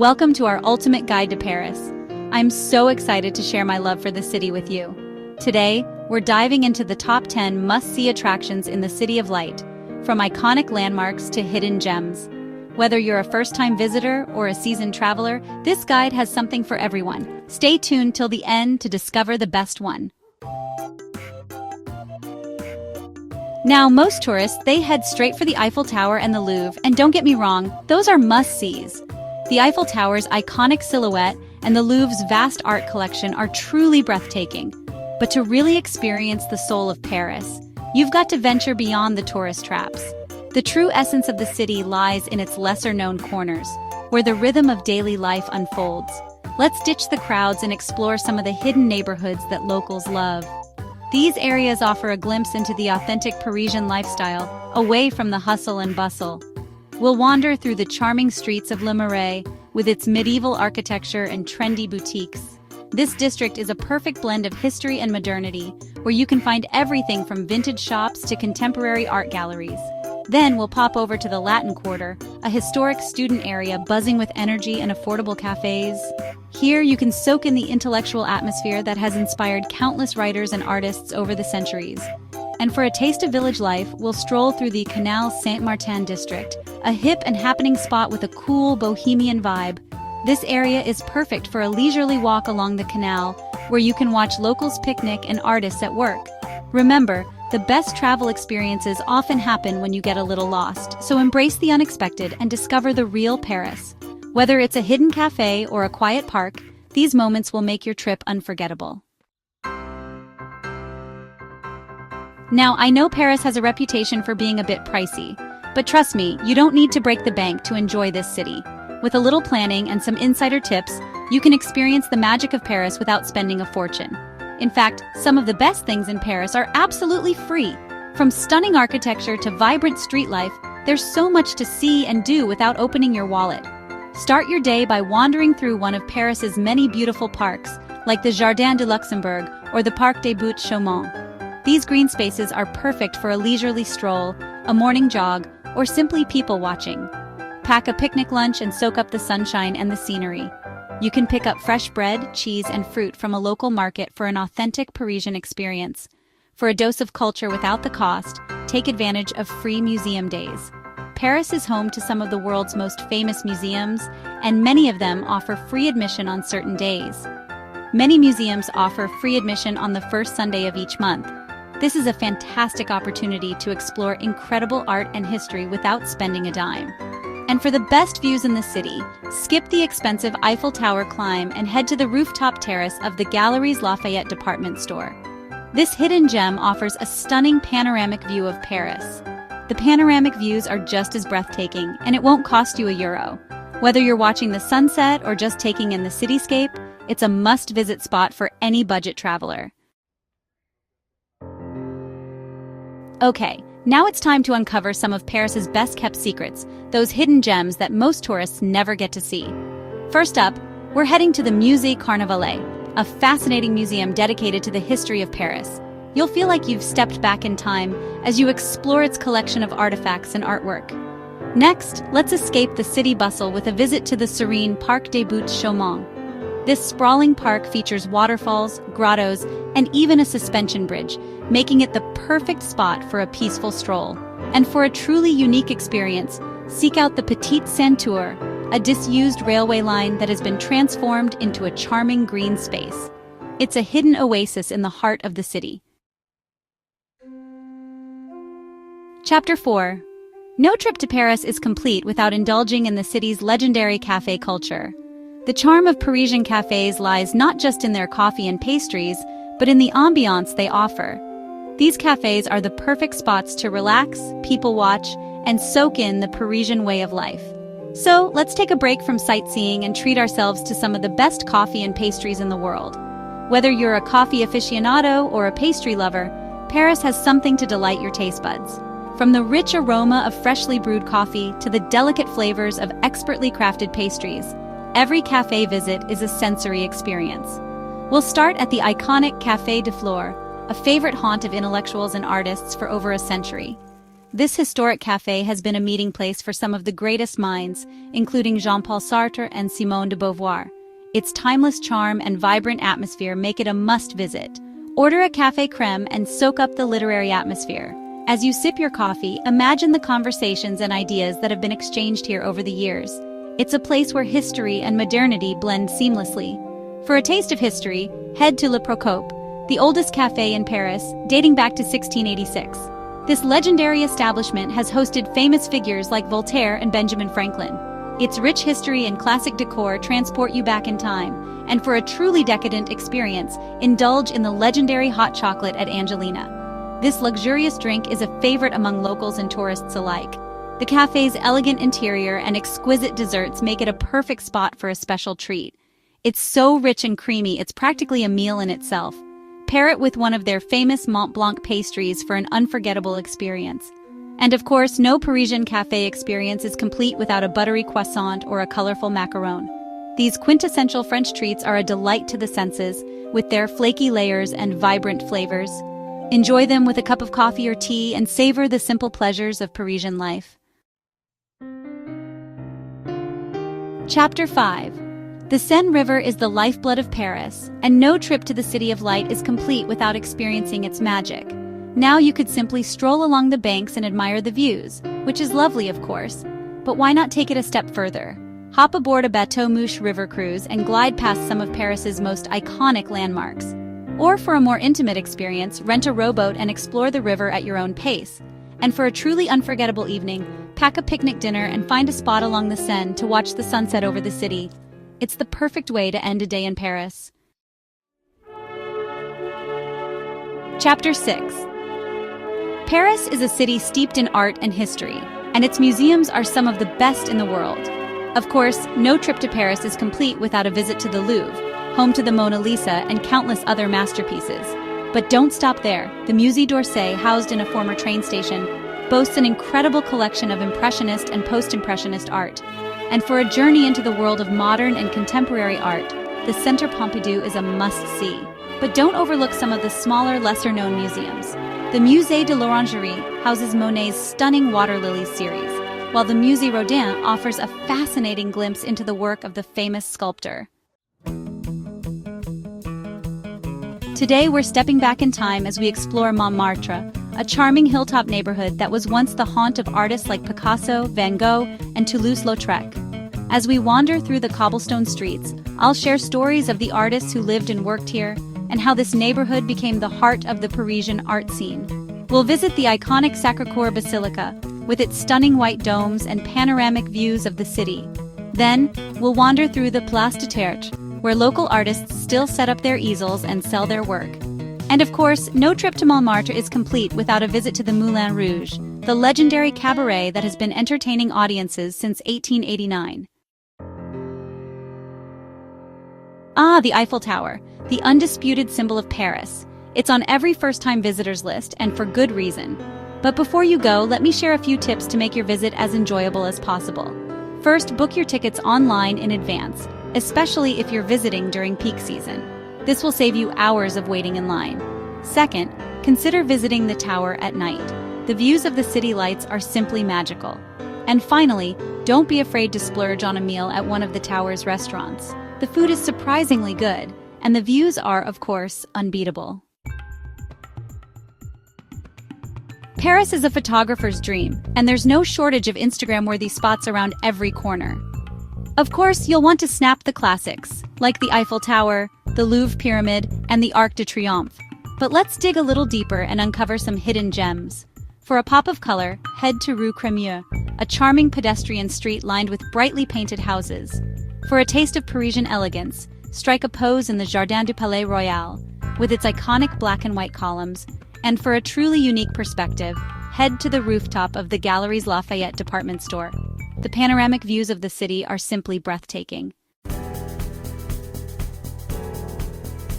Welcome to our ultimate guide to Paris. I'm so excited to share my love for the city with you. Today, we're diving into the top 10 must-see attractions in the City of Light, from iconic landmarks to hidden gems. Whether you're a first-time visitor or a seasoned traveler, this guide has something for everyone. Stay tuned till the end to discover the best one. Now, most tourists, they head straight for the Eiffel Tower and the Louvre, and don't get me wrong, those are must-sees. The Eiffel Tower's iconic silhouette and the Louvre's vast art collection are truly breathtaking. But to really experience the soul of Paris, you've got to venture beyond the tourist traps. The true essence of the city lies in its lesser-known corners, where the rhythm of daily life unfolds. Let's ditch the crowds and explore some of the hidden neighborhoods that locals love. These areas offer a glimpse into the authentic Parisian lifestyle, away from the hustle and bustle. We'll wander through the charming streets of Le Marais, with its medieval architecture and trendy boutiques. This district is a perfect blend of history and modernity, where you can find everything from vintage shops to contemporary art galleries. Then we'll pop over to the Latin Quarter, a historic student area buzzing with energy and affordable cafes. Here you can soak in the intellectual atmosphere that has inspired countless writers and artists over the centuries. And for a taste of village life, we'll stroll through the Canal Saint-Martin district, a hip and happening spot with a cool bohemian vibe. This area is perfect for a leisurely walk along the canal, where you can watch locals picnic and artists at work. Remember, the best travel experiences often happen when you get a little lost, so embrace the unexpected and discover the real Paris. Whether it's a hidden cafe or a quiet park, these moments will make your trip unforgettable. Now, I know Paris has a reputation for being a bit pricey, but trust me, you don't need to break the bank to enjoy this city. With a little planning and some insider tips, you can experience the magic of Paris without spending a fortune. In fact, some of the best things in Paris are absolutely free. From stunning architecture to vibrant street life, there's so much to see and do without opening your wallet. Start your day by wandering through one of Paris's many beautiful parks, like the Jardin de Luxembourg or the Parc des Buttes-Chaumont. These green spaces are perfect for a leisurely stroll, a morning jog, or simply people watching. Pack a picnic lunch and soak up the sunshine and the scenery. You can pick up fresh bread, cheese, and fruit from a local market for an authentic Parisian experience. For a dose of culture without the cost, take advantage of free museum days. Paris is home to some of the world's most famous museums, and many of them offer free admission on certain days. Many museums offer free admission on the first Sunday of each month. This is a fantastic opportunity to explore incredible art and history without spending a dime. And for the best views in the city, skip the expensive Eiffel Tower climb and head to the rooftop terrace of the Galeries Lafayette department store. This hidden gem offers a stunning panoramic view of Paris. The panoramic views are just as breathtaking, and it won't cost you €1. Whether you're watching the sunset or just taking in the cityscape, it's a must-visit spot for any budget traveler. Okay, now it's time to uncover some of Paris's best-kept secrets, those hidden gems that most tourists never get to see. First up, we're heading to the Musée Carnavalet, a fascinating museum dedicated to the history of Paris. You'll feel like you've stepped back in time as you explore its collection of artifacts and artwork. Next, let's escape the city bustle with a visit to the serene Parc des Buttes-Chaumont. This sprawling park features waterfalls, grottos, and even a suspension bridge, making it the perfect spot for a peaceful stroll. And for a truly unique experience, seek out the Petite Sainte-Tour, a disused railway line that has been transformed into a charming green space. It's a hidden oasis in the heart of the city. Chapter 4. No trip to Paris is complete without indulging in the city's legendary café culture. The charm of Parisian cafés lies not just in their coffee and pastries, but in the ambiance they offer. These cafés are the perfect spots to relax, people watch, and soak in the Parisian way of life. So, let's take a break from sightseeing and treat ourselves to some of the best coffee and pastries in the world. Whether you're a coffee aficionado or a pastry lover, Paris has something to delight your taste buds. From the rich aroma of freshly brewed coffee to the delicate flavors of expertly crafted pastries, every café visit is a sensory experience. We'll start at the iconic Café de Flore, a favorite haunt of intellectuals and artists for over a century. This historic cafe has been a meeting place for some of the greatest minds, including Jean-Paul Sartre and Simone de Beauvoir. Its timeless charm and vibrant atmosphere make it a must-visit. Order a café crème and soak up the literary atmosphere. As you sip your coffee, imagine the conversations and ideas that have been exchanged here over the years. It's a place where history and modernity blend seamlessly. For a taste of history, head to Le Procope, the oldest café in Paris, dating back to 1686. This legendary establishment has hosted famous figures like Voltaire and Benjamin Franklin. Its rich history and classic decor transport you back in time, and for a truly decadent experience, indulge in the legendary hot chocolate at Angelina. This luxurious drink is a favorite among locals and tourists alike. The cafe's elegant interior and exquisite desserts make it a perfect spot for a special treat. It's so rich and creamy, it's practically a meal in itself. Pair it with one of their famous Mont Blanc pastries for an unforgettable experience. And of course, no Parisian cafe experience is complete without a buttery croissant or a colorful macaron. These quintessential French treats are a delight to the senses, with their flaky layers and vibrant flavors. Enjoy them with a cup of coffee or tea and savor the simple pleasures of Parisian life. Chapter 5. The Seine River is the lifeblood of Paris, and no trip to the City of Light is complete without experiencing its magic. Now you could simply stroll along the banks and admire the views, which is lovely of course, but why not take it a step further? Hop aboard a Bateau Mouche river cruise and glide past some of Paris's most iconic landmarks. Or for a more intimate experience, rent a rowboat and explore the river at your own pace. And for a truly unforgettable evening, pack a picnic dinner and find a spot along the Seine to watch the sunset over the city. It's the perfect way to end a day in Paris. Chapter 6. Paris is a city steeped in art and history, and its museums are some of the best in the world. Of course, no trip to Paris is complete without a visit to the Louvre, home to the Mona Lisa and countless other masterpieces. But don't stop there. The Musée d'Orsay, housed in a former train station, boasts an incredible collection of Impressionist and Post-Impressionist art. And for a journey into the world of modern and contemporary art, the Centre Pompidou is a must-see. But don't overlook some of the smaller, lesser-known museums. The Musée de l'Orangerie houses Monet's stunning Water Lilies series, while the Musée Rodin offers a fascinating glimpse into the work of the famous sculptor. Today we're stepping back in time as we explore Montmartre, a charming hilltop neighborhood that was once the haunt of artists like Picasso, Van Gogh, and Toulouse-Lautrec. As we wander through the cobblestone streets, I'll share stories of the artists who lived and worked here, and how this neighborhood became the heart of the Parisian art scene. We'll visit the iconic Sacré-Cœur Basilica, with its stunning white domes and panoramic views of the city. Then, we'll wander through the Place de Tertre, where local artists still set up their easels and sell their work. And of course, no trip to Montmartre is complete without a visit to the Moulin Rouge, the legendary cabaret that has been entertaining audiences since 1889. Ah, the Eiffel Tower, the undisputed symbol of Paris. It's on every first-time visitor's list, and for good reason. But before you go, let me share a few tips to make your visit as enjoyable as possible. First, book your tickets online in advance, especially if you're visiting during peak season. This will save you hours of waiting in line. Second, consider visiting the tower at night. The views of the city lights are simply magical. And finally, don't be afraid to splurge on a meal at one of the tower's restaurants. The food is surprisingly good, and the views are, of course, unbeatable. Paris is a photographer's dream, and there's no shortage of Instagram-worthy spots around every corner. Of course, you'll want to snap the classics, like the Eiffel Tower, the Louvre Pyramid, and the Arc de Triomphe. But let's dig a little deeper and uncover some hidden gems. For a pop of color, head to Rue Crémieux, a charming pedestrian street lined with brightly painted houses. For a taste of Parisian elegance, strike a pose in the Jardin du Palais Royal, with its iconic black and white columns. And for a truly unique perspective, head to the rooftop of the Galeries Lafayette department store. The panoramic views of the city are simply breathtaking.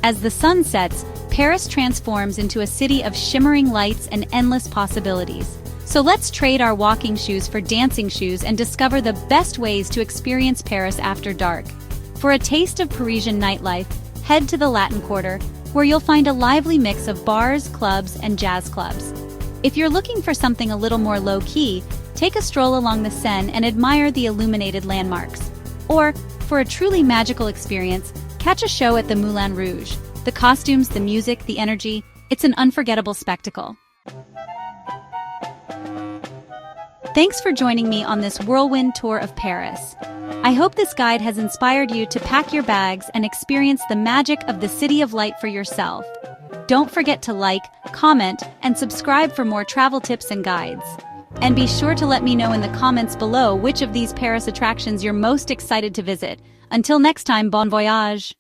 As the sun sets, Paris transforms into a city of shimmering lights and endless possibilities. So let's trade our walking shoes for dancing shoes and discover the best ways to experience Paris after dark. For a taste of Parisian nightlife, head to the Latin Quarter, where you'll find a lively mix of bars, clubs, and jazz clubs. If you're looking for something a little more low-key, take a stroll along the Seine and admire the illuminated landmarks. Or, for a truly magical experience, catch a show at the Moulin Rouge. The costumes, the music, the energy, it's an unforgettable spectacle. Thanks for joining me on this whirlwind tour of Paris. I hope this guide has inspired you to pack your bags and experience the magic of the City of Light for yourself. Don't forget to like, comment, and subscribe for more travel tips and guides. And be sure to let me know in the comments below which of these Paris attractions you're most excited to visit. Until next time, bon voyage!